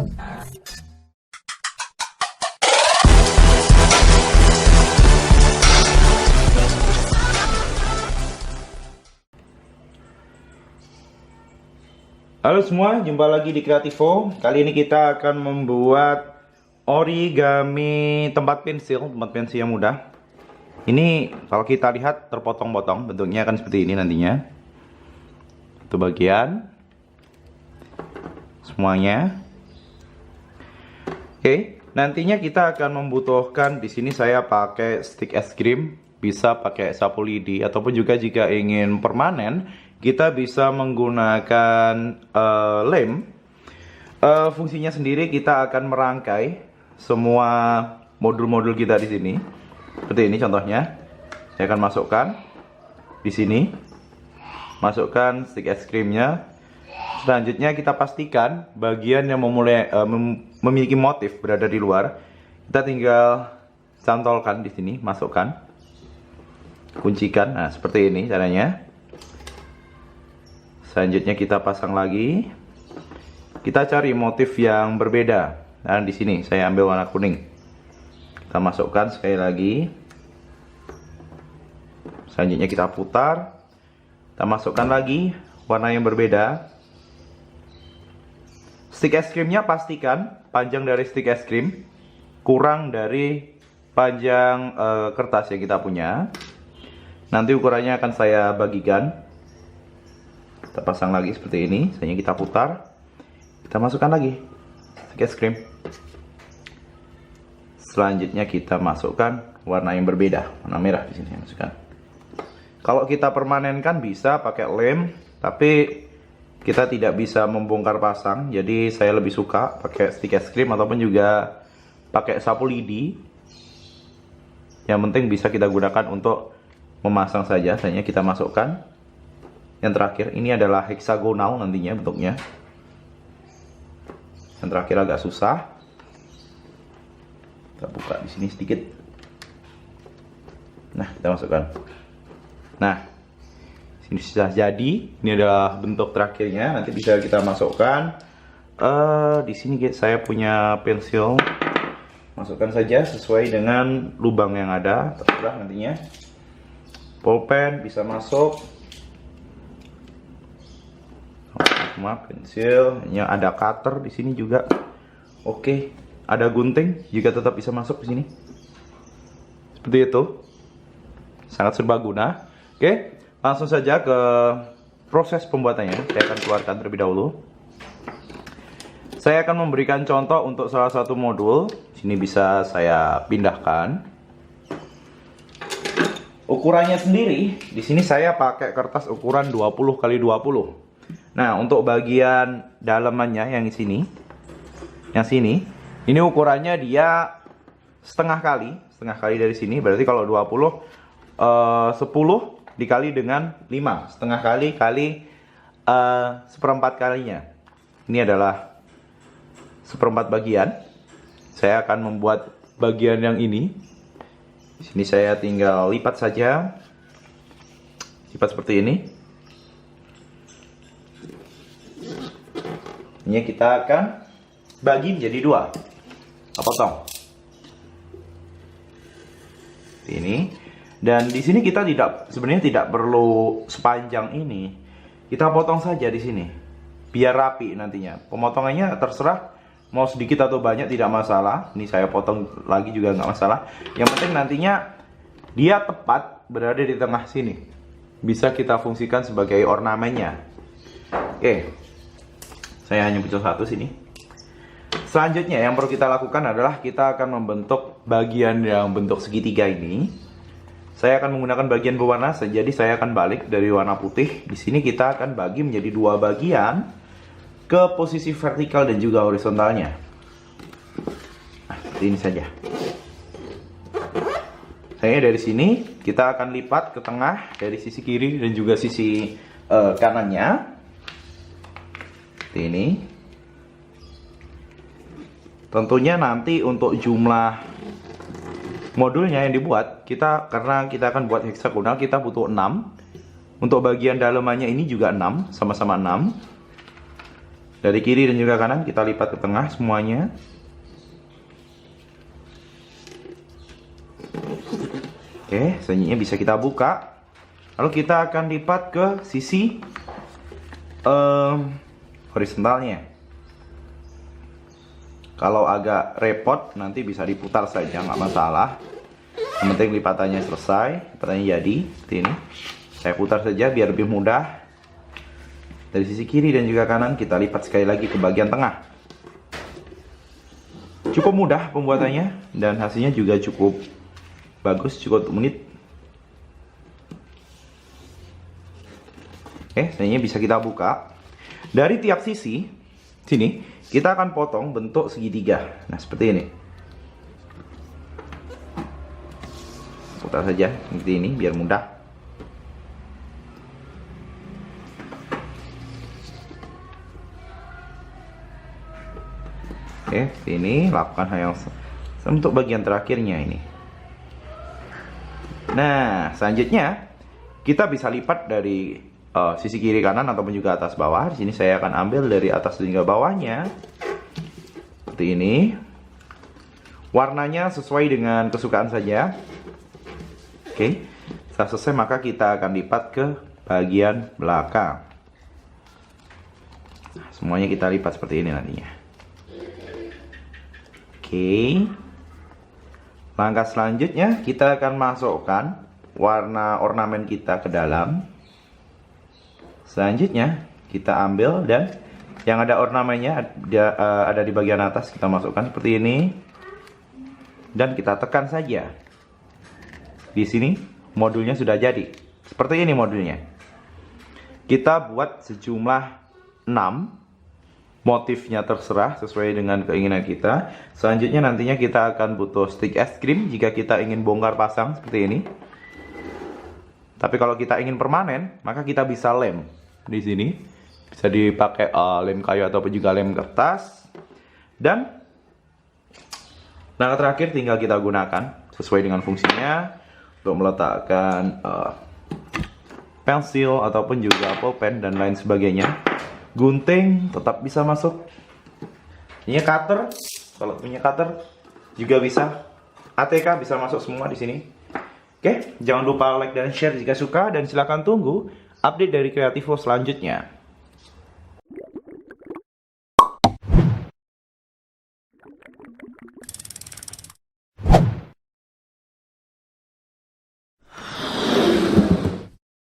Halo semua, jumpa lagi di Creativo. Kali ini kita akan membuat origami tempat pensil yang mudah. Ini kalau kita lihat terpotong-potong, bentuknya akan seperti ini nantinya. Itu bagian semuanya. Oke, nantinya kita akan membutuhkan, di sini saya pakai stick es krim, bisa pakai sapu lidi ataupun juga jika ingin permanen kita bisa menggunakan lem. Fungsinya sendiri kita akan merangkai semua modul-modul kita di sini. Seperti ini contohnya. Saya akan masukkan di sini. Masukkan stick es krimnya. Selanjutnya kita pastikan bagian yang memiliki motif berada di luar. Kita tinggal cantolkan di sini, masukkan. Kuncikan. Nah, seperti ini caranya. Selanjutnya kita pasang lagi. Kita cari motif yang berbeda. Dan di sini saya ambil warna kuning. Kita masukkan sekali lagi. Selanjutnya kita putar. Kita masukkan lagi warna yang berbeda. Stick es krimnya pastikan panjang dari stick es krim kurang dari panjang kertas yang kita punya. Nanti ukurannya akan saya bagikan. Kita pasang lagi seperti ini. Selanjutnya kita putar. Kita masukkan lagi stick es krim. Selanjutnya kita masukkan warna yang berbeda, warna merah di sini saya masukkan. Kalau kita permanenkan bisa pakai lem, tapi kita tidak bisa membongkar pasang. Jadi saya lebih suka pakai stick es krim ataupun juga pakai sapu lidi. Yang penting bisa kita gunakan untuk memasang saja. Selanjutnya kita masukkan. Yang terakhir, ini adalah heksagonal nantinya bentuknya. Yang terakhir agak susah. Kita buka di sini sedikit. Nah, kita masukkan. Nah, ini sudah jadi. Ini adalah bentuk terakhirnya. Nanti bisa kita masukkan. Di sini saya punya pensil. Masukkan saja sesuai dengan lubang yang ada. Terserah nantinya. Pulpen bisa masuk. Pensil, yang ada cutter di sini juga. Oke, ada gunting juga tetap bisa masuk di sini. Seperti itu. Sangat serbaguna. Oke, langsung saja ke proses pembuatannya. Saya akan keluarkan terlebih dahulu. Saya akan memberikan contoh untuk salah satu modul. Sini bisa saya pindahkan. Ukurannya sendiri, di sini saya pakai kertas ukuran 20 x 20. Nah, untuk bagian dalamannya yang sini, ini ukurannya dia setengah kali dari sini. Berarti kalau 20, 10 dikali dengan 5, setengah kali seperempat kalinya. Ini adalah seperempat bagian. Saya akan membuat bagian yang ini. Di sini saya tinggal lipat saja, lipat seperti ini. Ini kita akan bagi menjadi dua. Kita potong. Ini. Dan di sini kita sebenarnya tidak perlu sepanjang ini. Kita potong saja di sini. Biar rapi nantinya. Pemotongannya terserah mau sedikit atau banyak tidak masalah. Ini saya potong lagi juga nggak masalah. Yang penting nantinya dia tepat berada di tengah sini. Bisa kita fungsikan sebagai ornamennya. Oke. Saya hanya butuh satu sini. Selanjutnya yang perlu kita lakukan adalah kita akan membentuk bagian yang bentuk segitiga ini. Saya akan menggunakan bagian berwarna, jadi saya akan balik dari warna putih. Di sini kita akan bagi menjadi dua bagian ke posisi vertikal dan juga horizontalnya. Nah, seperti ini saja. Saya dari sini kita akan lipat ke tengah dari sisi kiri dan juga sisi kanannya. Seperti ini. Tentunya nanti untuk jumlah modulnya yang dibuat, karena kita akan buat heksagonal, kita butuh 6. Untuk bagian dalamannya ini juga 6, sama-sama 6. Dari kiri dan juga kanan kita lipat ke tengah semuanya. Oke, selanjutnya bisa kita buka. Lalu kita akan lipat ke sisi horizontalnya. Kalau agak repot nanti bisa diputar saja, nggak masalah. Yang penting lipatannya selesai, lipatannya jadi seperti ini. Saya putar saja biar lebih mudah. Dari sisi kiri dan juga kanan kita lipat sekali lagi ke bagian tengah. Cukup mudah pembuatannya dan hasilnya juga cukup bagus, cukup menit. Selanjutnya bisa kita buka. Dari tiap sisi sini kita akan potong bentuk segitiga. Nah, seperti ini. Putar saja seperti ini biar mudah. Ini lakukan hal yang untuk bagian terakhirnya ini. Nah, selanjutnya kita bisa lipat dari sisi kiri kanan ataupun juga atas bawah. Di sini saya akan ambil dari atas hingga bawahnya. Seperti ini. Warnanya sesuai dengan kesukaan saja. Oke. Setelah selesai maka kita akan lipat ke bagian belakang. Nah, semuanya kita lipat seperti ini nantinya. Oke. Langkah selanjutnya kita akan masukkan warna ornamen kita ke dalam. Selanjutnya kita ambil dan yang ada ornamennya ada di bagian atas, kita masukkan seperti ini. Dan kita tekan saja. Di sini modulnya sudah jadi. Seperti ini modulnya. Kita buat sejumlah 6. Motifnya terserah sesuai dengan keinginan kita. Selanjutnya nantinya kita akan butuh stick es krim jika kita ingin bongkar pasang seperti ini. Tapi kalau kita ingin permanen, maka kita bisa lem di sini. Bisa dipakai lem kayu ataupun juga lem kertas. Dan langkah terakhir tinggal kita gunakan sesuai dengan fungsinya untuk meletakkan pensil ataupun juga pulpen dan lain sebagainya. Gunting tetap bisa masuk. Ini cutter, kalau punya cutter juga bisa. ATK bisa masuk semua di sini. Oke, jangan lupa like dan share jika suka dan silakan tunggu update dari Creativo selanjutnya.